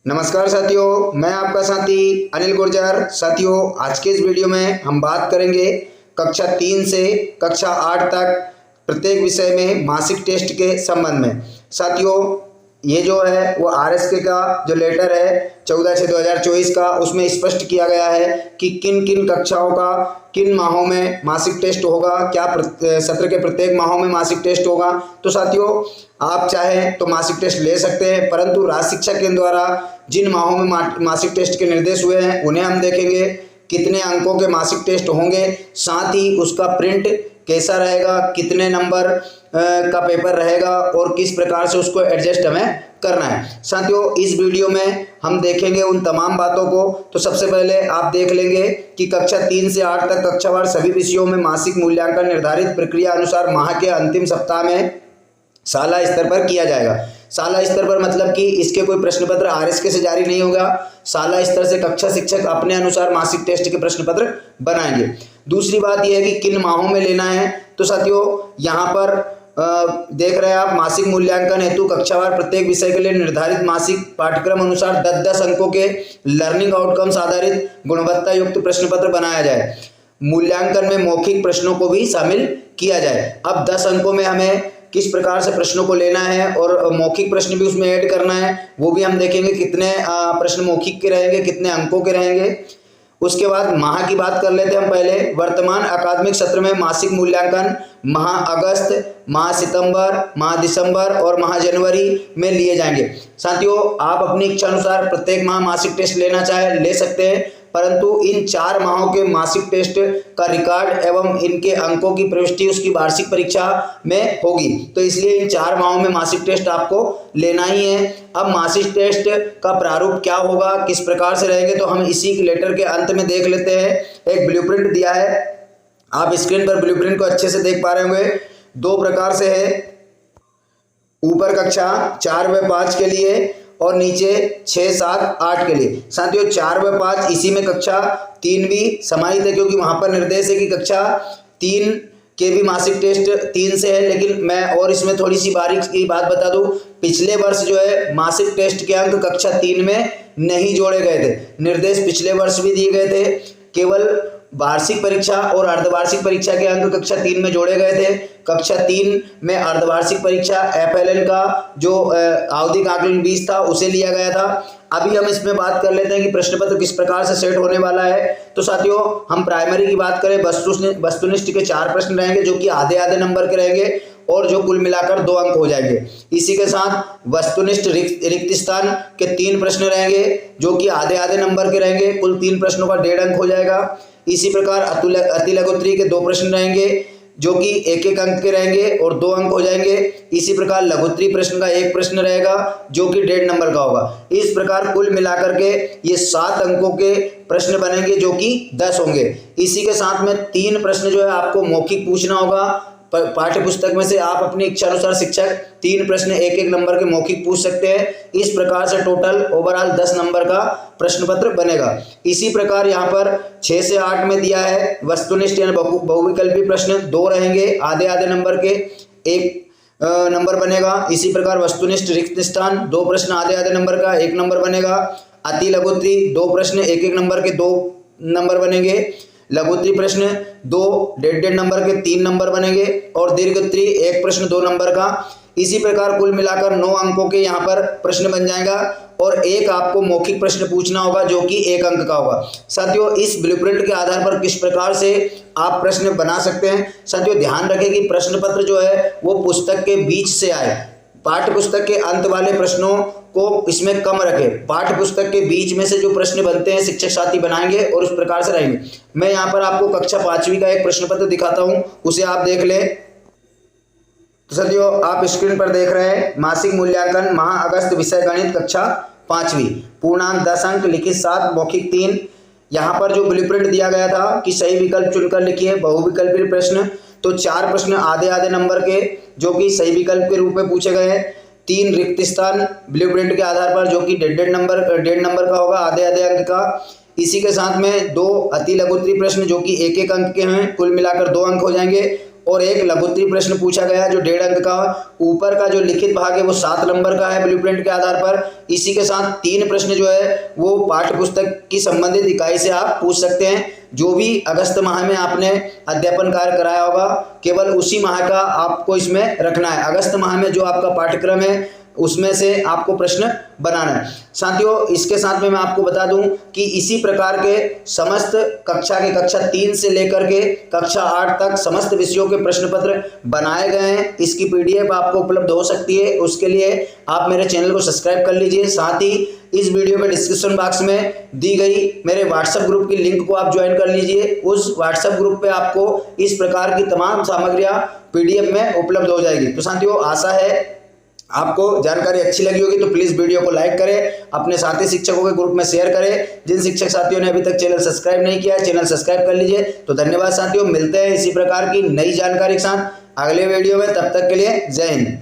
नमस्कार साथियों, मैं आपका साथी अनिल गुर्जर। साथियों, आज के इस वीडियो में हम बात करेंगे कक्षा 3 से कक्षा 8 तक प्रत्येक विषय में मासिक टेस्ट के संबंध में। साथियों, ये जो है वो आरएसके का जो लेटर है 14/6/2024 का, उसमें स्पष्ट किया गया है कि किन किन कक्षाओं का किन माहों में मासिक टेस्ट होगा, क्या सत्र के प्रत्येक माहों में मासिक टेस्ट होगा। तो साथियों, आप चाहें तो मासिक टेस्ट ले सकते हैं, परंतु राज्य शिक्षा केंद्र द्वारा जिन माहों में मासिक टेस्ट के निर्देश हुए हैं उन्हें हम देखेंगे। कितने अंकों के मासिक टेस्ट होंगे, साथ ही उसका प्रिंट कैसा रहेगा, कितने नंबर का पेपर रहेगा और किस प्रकार से उसको एडजस्ट हमें करना है। साथियों, इस वीडियो में हम देखेंगे उन तमाम बातों को। तो सबसे पहले आप देख लेंगे कि कक्षा 3 से 8 तक कक्षावार सभी विषयों में मासिक मूल्यांकन निर्धारित प्रक्रिया अनुसार माह के अंतिम सप्ताह में शाला स्तर पर किया जाएगा। शाला स्तर पर मतलब कि इसके कोई प्रश्न पत्र आरएसके से जारी नहीं होगा। शाला स्तर से कक्षा शिक्षक अपने अनुसार मासिक टेस्ट के प्रश्न पत्र बनाएंगे। दूसरी बात यह है कि किन माहों में लेना है। तो साथियों, यहाँ पर देख रहे हैं आप, मासिक मूल्यांकन हेतु कक्षावार प्रत्येक विषय के लिए निर्धारित मासिक पाठ्यक्रम अनुसार 10-10 अंकों के लर्निंग आउटकम्स आधारित गुणवत्ता युक्त प्रश्न पत्र बनाया जाए। मूल्यांकन में मौखिक प्रश्नों को भी शामिल किया जाए। अब 10 अंकों में हमें किस प्रकार से प्रश्नों को लेना है और मौखिक प्रश्न भी उसमें ऐड करना है, वो भी हम देखेंगे। कितने प्रश्न मौखिक के रहेंगे, कितने अंकों के रहेंगे। उसके बाद माह की बात कर लेते हैं हम पहले। वर्तमान अकादमिक सत्र में मासिक मूल्यांकन माह अगस्त, माह सितंबर, माह दिसंबर और माह जनवरी में लिए जाएंगे। साथियों, आप अपनी इच्छा अनुसार प्रत्येक माह मासिक टेस्ट लेना चाहे ले सकते हैं, परंतु इन 4 माहों के मासिक टेस्ट का रिकॉर्ड एवं इनके अंकों की प्रविष्टि उसकी वार्षिक परीक्षा में होगी। तो इसलिए इन 4 माहों में मासिक टेस्ट आपको लेना ही है। अब मासिक टेस्ट का प्रारूप क्या होगा, किस प्रकार से रहेंगे, तो हम इसी लेटर के अंत में देख लेते हैं। एक ब्लूप्रिंट दिया है, आप स्क्रीन पर ब्लूप्रिंट को अच्छे से देख पा रहे होंगे। 2 प्रकार से है, ऊपर कक्षा 4 व 5 के लिए और नीचे 6, 7, 8 के लिए। साथियों, 4 व 5 इसी में कक्षा 3 भी समाहित है, क्योंकि वहां पर निर्देश है कि कक्षा 3 के भी मासिक टेस्ट 3 से है। लेकिन मैं और इसमें थोड़ी सी बारीक की बात बता दूं, पिछले वर्ष जो है मासिक टेस्ट के अंक कक्षा 3 में नहीं जोड़े गए थे। निर्देश पिछले वर्ष भी दिए गए थे, केवल वार्षिक परीक्षा और अर्धवार्षिक परीक्षा के अंक कक्षा 3 में जोड़े गए थे। कक्षा 3 में अर्धवार्षिक परीक्षा एफएलएन का जो आवधिक आकलन 20 था उसे लिया गया था। अभी हम इसमें बात कर लेते हैं कि प्रश्न पत्र किस प्रकार से सेट होने वाला है। तो साथियों, हम प्राइमरी की बात करें, वस्तुनिष्ठ के 4 प्रश्न रहेंगे जो कि आधे आधे नंबर के रहेंगे और जो कुल मिलाकर 2 अंक हो जाएंगे। इसी के साथ वस्तुनिष्ठ रिक्त स्थान के 3 प्रश्न रहेंगे जो कि आधे आधे नंबर के रहेंगे, कुल 3 प्रश्नों का 1.5 अंक हो जाएगा। इसी प्रकार अति लघुत्तरी के 2 प्रश्न रहेंगे जो कि 1-1 अंक के रहेंगे और 2 अंक हो जाएंगे। इसी प्रकार लघुत्तरी प्रश्न का 1 प्रश्न रहेगा जो कि 1.5 नंबर का होगा। इस प्रकार कुल मिलाकर के ये 7 अंकों के प्रश्न बनेंगे जो कि 10 होंगे। इसी के साथ में 3 प्रश्न जो है आपको मौखिक पूछना होगा। पाठ्य पुस्तक में से आप अपनी इच्छा अनुसार शिक्षक 3 प्रश्न 1-1 नंबर के मौखिक पूछ सकते हैं। इस प्रकार से टोटल ओवरऑल 10 नंबर का प्रश्न पत्र बनेगा। इसी प्रकार यहाँ पर 6 से 8 में दिया है वस्तुनिष्ठ यानी बहुविकल्पी प्रश्न 2 रहेंगे, आधे आधे नंबर के 1 नंबर बनेगा। इसी प्रकार वस्तुनिष्ठ रिक्त स्थान 2 प्रश्न आधे आधे नंबर का 1 नंबर बनेगा। अति लघुत्तरी 2 प्रश्न 1-1 नंबर के 2 नंबर बनेंगे। लघुत्तरी प्रश्न 2 1.5 नंबर के 3 नंबर बनेंगे और दीर्घोत्तरी 1 प्रश्न 2 नंबर का। इसी प्रकार कुल मिलाकर 9 अंकों के यहाँ पर प्रश्न बन जाएगा और 1 आपको मौखिक प्रश्न पूछना होगा जो कि 1 अंक का होगा। साथियों, इस ब्लूप्रिंट के आधार पर किस प्रकार से आप प्रश्न बना सकते हैं। साथियों, ध्यान रखें कि प्रश्न पत्र जो है वो पुस्तक के बीच से आए। पाठ्य पुस्तक के अंत वाले प्रश्नों को इसमें कम रखें। पाठ्य पुस्तक के बीच में से जो प्रश्न बनते हैं शिक्षक साथी बनाएंगे और उस प्रकार से रहेंगे। मैं यहाँ पर आपको कक्षा 5वीं का एक प्रश्न पत्र दिखाता हूँ, उसे आप देख लें। तो साथियों, आप स्क्रीन पर देख रहे हैं मासिक मूल्यांकन माह अगस्त, विषय गणित, कक्षा 5वीं, पूर्णांक 10 अंक, लिखित 7, मौखिक 3। यहाँ पर जो ब्लूप्रिंट दिया गया था कि सही विकल्प चुनकर लिखिए, बहुविकल्पी प्रश्न। तो 4 प्रश्न आधे आधे नंबर के जो कि सही विकल्प के रूप में पूछे गए हैं। 3 रिक्त स्थान ब्लूप्रिंट के आधार पर जो कि 1.5 नंबर का होगा, आधे आधे अंक का। इसी के साथ में 2 अति लघुत्तरी प्रश्न जो कि 1-1 अंक के हैं, कुल मिलाकर 2 अंक हो जाएंगे। और एक लघुत्तरीय प्रश्न पूछा गया जो 1.5 अंक का। ऊपर का जो लिखित भाग है वो 7 नंबर का है ब्लूप्रिंट के आधार पर। इसी के साथ 3 प्रश्न जो है वो पाठ्य पुस्तक की संबंधित इकाई से आप पूछ सकते हैं। जो भी अगस्त माह में आपने अध्यापन कार्य कराया होगा केवल उसी माह का आपको इसमें रखना है। अगस्त माह में जो आपका पाठ्यक्रम है उसमें से आपको प्रश्न बनाना है। साथियों, इसके साथ में मैं आपको बता दूं कि इसी प्रकार के समस्त कक्षा 3 से लेकर के कक्षा 8 तक समस्त विषयों के प्रश्न पत्र बनाए गए हैं। इसकी पीडीएफ आपको उपलब्ध हो सकती है। उसके लिए आप मेरे चैनल को सब्सक्राइब कर लीजिए। साथ ही इस वीडियो में डिस्क्रिप्शन बॉक्स में दी गई मेरे व्हाट्सएप ग्रुप की लिंक को आप ज्वाइन कर लीजिए। उस व्हाट्सएप ग्रुप पे आपको इस प्रकार की तमाम सामग्रियां पीडीएफ में उपलब्ध हो जाएगी। तो साथियों, आशा है आपको जानकारी अच्छी लगी होगी, तो प्लीज वीडियो को लाइक करें, अपने साथी शिक्षकों के ग्रुप में शेयर करें। जिन शिक्षक साथियों ने अभी तक चैनल सब्सक्राइब नहीं किया है, चैनल सब्सक्राइब कर लीजिए। तो धन्यवाद साथियों, मिलते हैं इसी प्रकार की नई जानकारी के साथ अगले वीडियो में। तब तक के लिए जय हिंद।